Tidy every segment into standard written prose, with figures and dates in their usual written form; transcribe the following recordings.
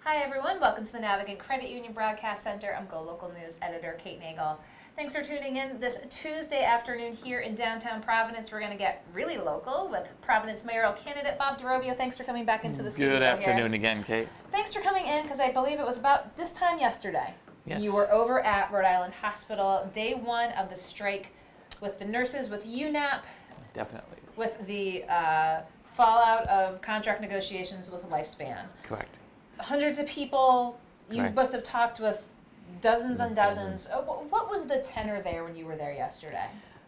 Hi everyone, welcome to the Navigant Credit Union Broadcast Center. I'm GoLocal News editor Kate Nagel. Thanks for tuning in this Tuesday afternoon here in downtown Providence. We're going to get really local with Providence mayoral candidate Bob DeRobio. Thanks for coming back into the studio Good afternoon here. again, Kate. Thanks for coming in, because I believe it was about this time yesterday. Yes. You were over at Rhode Island Hospital, day one of the strike with the nurses, with UNAP. Definitely. With the fallout of contract negotiations with Lifespan. Correct. Hundreds of people. You Correct. must have talked with dozens and dozens. What was the tenor there when you were there yesterday?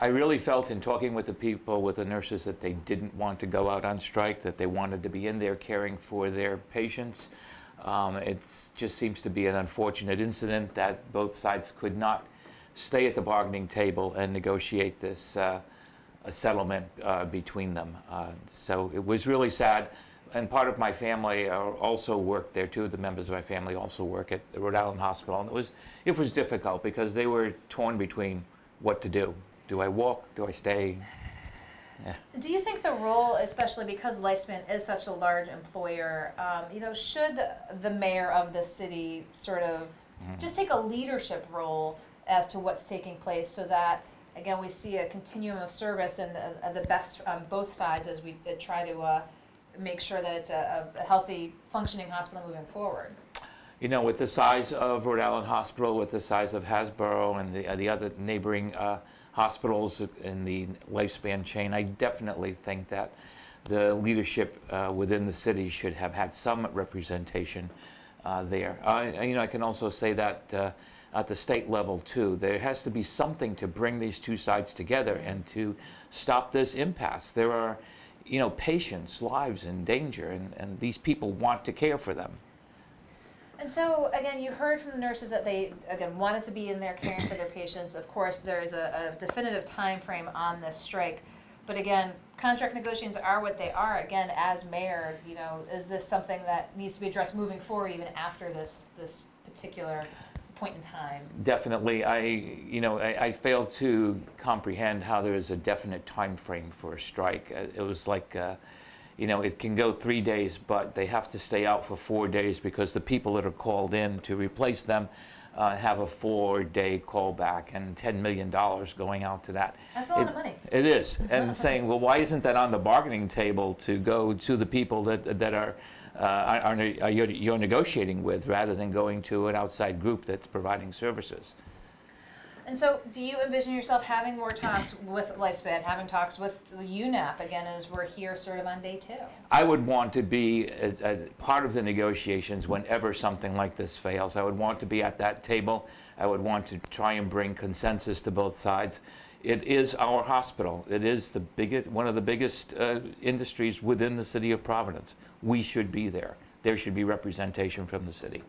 I really felt in talking with the people, with the nurses, that they didn't want to go out on strike, that they wanted to be in there caring for their patients. It just seems to be an unfortunate incident that both sides could not stay at the bargaining table and negotiate this a settlement between them. So it was really sad. And part of my family also worked there too. The members of my family also work at the Rhode Island Hospital. And it was difficult because they were torn between what to do. Do I walk? Do I stay? Yeah. Do you think the role, especially because Lifespan is such a large employer, should the mayor of the city sort of just take a leadership role as to what's taking place, so that, again, we see a continuum of service and the best on both sides as we try to make sure that it's a healthy, functioning hospital moving forward? You know, with the size of Rhode Island Hospital, with the size of Hasbro and the other neighboring hospitals in the Lifespan chain, I definitely think that the leadership within the city should have had some representation there. I can also say that at the state level too, there has to be something to bring these two sides together and to stop this impasse. There are, patients' lives in danger, and these people want to care for them. And so, again, you heard from the nurses that they, again, wanted to be in there caring for their patients. Of course, there is a definitive time frame on this strike. But again, contract negotiations are what they are. Again, as mayor, is this something that needs to be addressed moving forward even after this particular point in time? Definitely. I failed to comprehend how there is a definite time frame for a strike. It was like, it can go 3 days, but they have to stay out for 4 days because the people that are called in to replace them have a 4-day callback, and $10 million going out to that. That's a lot of money. It is. And saying, well, why isn't that on the bargaining table to go to the people that you're negotiating with, rather than going to an outside group that's providing services? And so, do you envision yourself having more talks with Lifespan, having talks with UNAP, again, as we're here sort of on day 2? I would want to be a part of the negotiations whenever something like this fails. I would want to be at that table. I would want to try and bring consensus to both sides. It is our hospital. It is the biggest, one of the biggest industries within the city of Providence. We should be there. There should be representation from the city.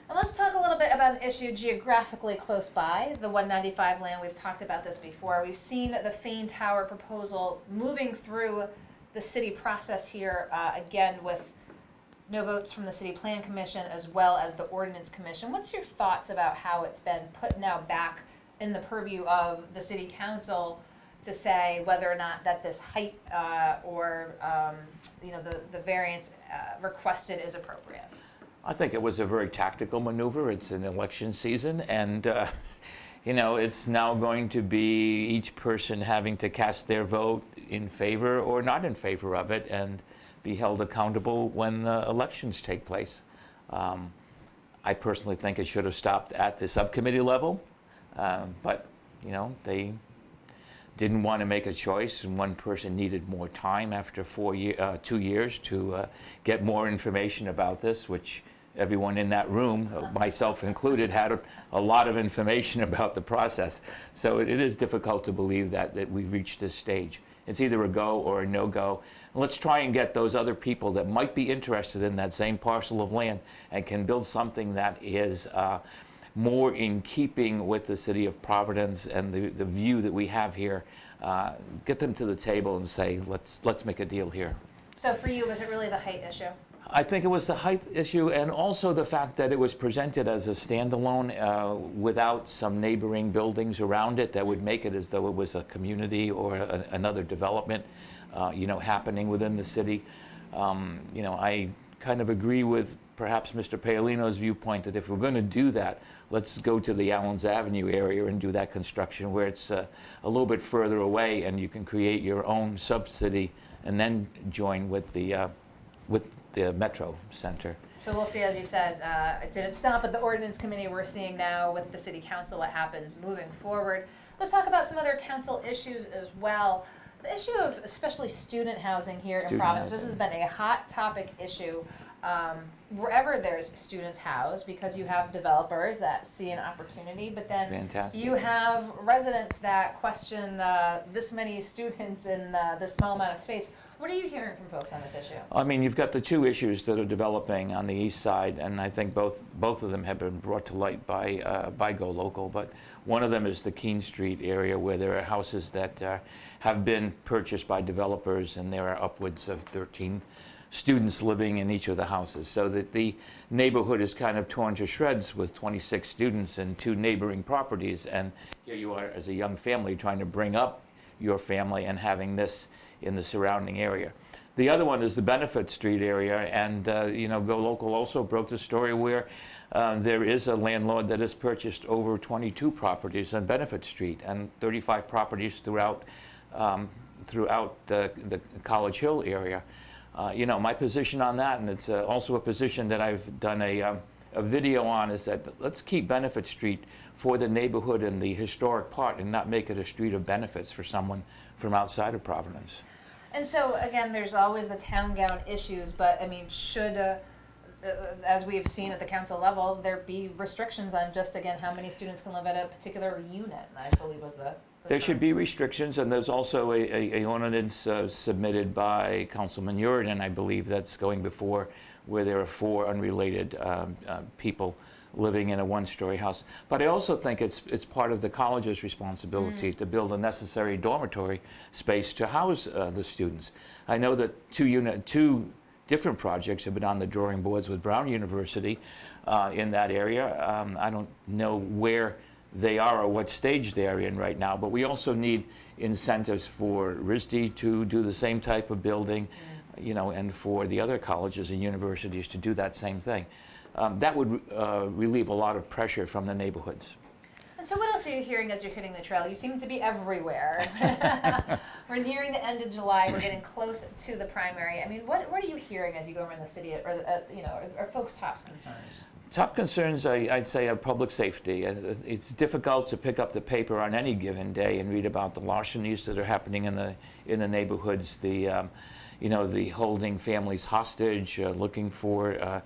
And let's talk a little bit about an issue geographically close by, the 195 land. We've talked about this before. We've seen the Fain Tower proposal moving through the city process here, again, with no votes from the City Plan Commission as well as the Ordinance Commission. What's your thoughts about how it's been put now back in the purview of the City Council to say whether or not that this height or the variance requested is appropriate? I think it was a very tactical maneuver. It's an election season, and it's now going to be each person having to cast their vote in favor or not in favor of it, and be held accountable when the elections take place. I personally think it should have stopped at the subcommittee level, but they didn't want to make a choice, and one person needed more time after 2 years to get more information about this, which everyone in that room, myself included, had a lot of information about the process. So it is difficult to believe that we've reached this stage. It's either a go or a no-go. Let's try and get those other people that might be interested in that same parcel of land and can build something that is more in keeping with the city of Providence and the view that we have here. Get them to the table and say, let's make a deal here. So for you, was it really the height issue? I think it was the height issue, and also the fact that it was presented as a standalone without some neighboring buildings around it that would make it as though it was a community or another development happening within the city. I kind of agree with perhaps Mr. Paolino's viewpoint that if we're going to do that, let's go to the Allens Avenue area and do that construction where it's a little bit further away, and you can create your own subsidy and then join with the Metro Center. So we'll see, as you said, it didn't stop at the ordinance committee. We're seeing now with the city council what happens moving forward. Let's talk about some other council issues as well. The issue of especially student housing here in Providence. This has been a hot topic issue wherever there's students housed, because you have developers that see an opportunity, but then you have residents that question this many students in this small amount of space. What are you hearing from folks on this issue? I mean, you've got the two issues that are developing on the east side, and I think both of them have been brought to light by GoLocal. But one of them is the Keene Street area, where there are houses that have been purchased by developers, and there are upwards of 13 students living in each of the houses, so that the neighborhood is kind of torn to shreds with 26 students and 2 neighboring properties. And here you are as a young family trying to bring up your family and having this in the surrounding area. The other one is the Benefit Street area, and you know, GoLocal also broke the story where there is a landlord that has purchased over 22 properties on Benefit Street and 35 properties throughout the College Hill area. You know, my position on that, and it's also a position that I've done a video on, is that let's keep Benefit Street for the neighborhood and the historic part, and not make it a street of benefits for someone from outside of Providence. And so, again, there's always the town gown issues, but I mean, should, as we've seen at the council level, there be restrictions on just, again, how many students can live at a particular unit, I believe was the There should be restrictions, and there's also a ordinance submitted by Councilman Uridan, I believe, that's going before, where there are 4 unrelated people living in a 1-story house. But I also think it's part of the college's responsibility to build a necessary dormitory space to house the students. I know that 2 different projects have been on the drawing boards with Brown University in that area. I don't know where they are or what stage they're in right now, but we also need incentives for RISD to do the same type of building, you know, and for the other colleges and universities to do that same thing. That would relieve a lot of pressure from the neighborhoods. And so what else are you hearing as you're hitting the trail? You seem to be everywhere. We're nearing the end of July. We're getting close to the primary. I mean, what are you hearing as you go around the city, or you know, are folks' top concerns? Top concerns, I'd say, are public safety. It's difficult to pick up the paper on any given day and read about the larcenies that are happening in the neighborhoods, the you know, the holding families hostage, looking for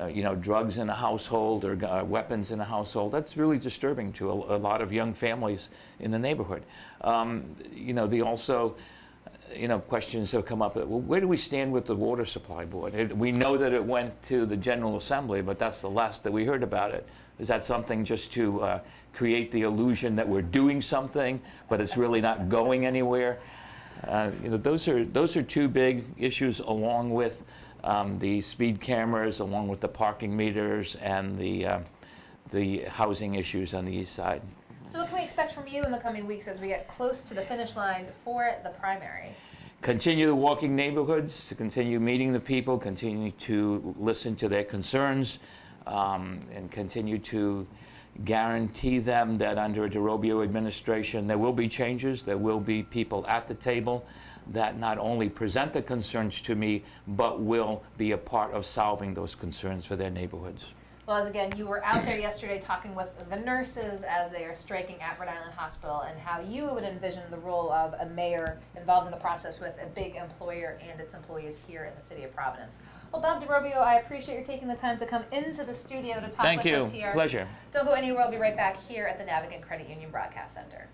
you know, drugs in a household or weapons in a household. That's really disturbing to a lot of young families in the neighborhood. You know, also, you know, questions have come up. Well, where do we stand with the water supply board? We know that it went to the General Assembly, but that's the last that we heard about it. Is that something just to create the illusion that we're doing something, but it's really not going anywhere? You know, those are 2 big issues, along with the speed cameras, along with the parking meters, and the housing issues on the east side. So what can we expect from you in the coming weeks as we get close to the finish line for the primary? Continue the walking neighborhoods, to continue meeting the people, continue to listen to their concerns, and continue to guarantee them that under a DeRobio administration there will be changes, there will be people at the table that not only present the concerns to me, but will be a part of solving those concerns for their neighborhoods. Well, as again, you were out there yesterday talking with the nurses as they are striking at Rhode Island Hospital, and how you would envision the role of a mayor involved in the process with a big employer and its employees here in the city of Providence. Well, Bob DeRobio, I appreciate you taking the time to come into the studio to talk with us here. Thank you. Pleasure. Don't go anywhere. I'll be right back here at the Navigant Credit Union Broadcast Center.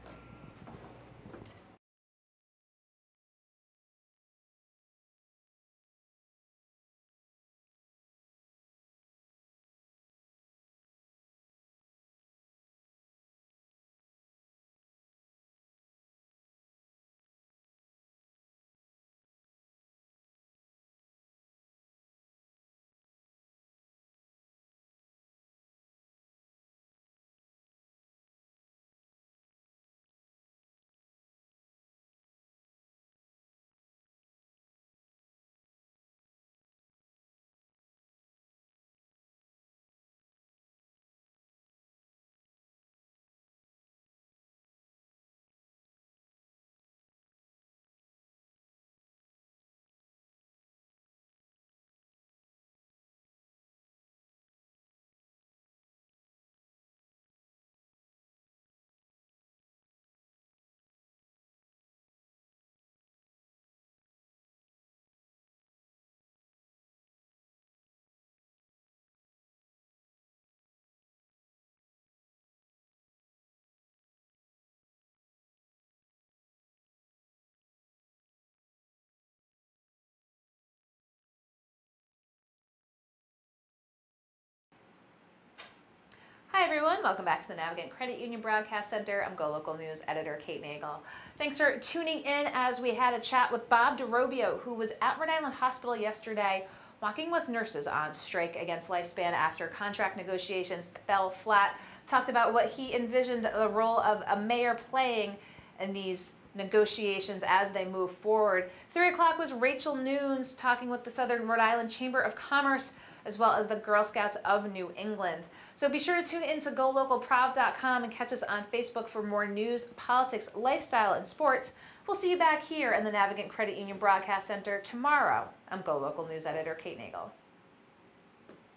Hi everyone, welcome back to the Navigant Credit Union Broadcast Center. I'm GoLocal News editor Kate Nagel. Thanks for tuning in as we had a chat with Bob DeRobio, who was at Rhode Island Hospital yesterday walking with nurses on strike against Lifespan after contract negotiations fell flat. Talked about what he envisioned the role of a mayor playing in these negotiations as they move forward. 3 o'clock was Rachel Nunes talking with the Southern Rhode Island Chamber of Commerce as well as the Girl Scouts of New England. So be sure to tune in to GoLocalProv.com and catch us on Facebook for more news, politics, lifestyle, and sports. We'll see you back here in the Navigant Credit Union Broadcast Center tomorrow. I'm GoLocal News editor Kate Nagel.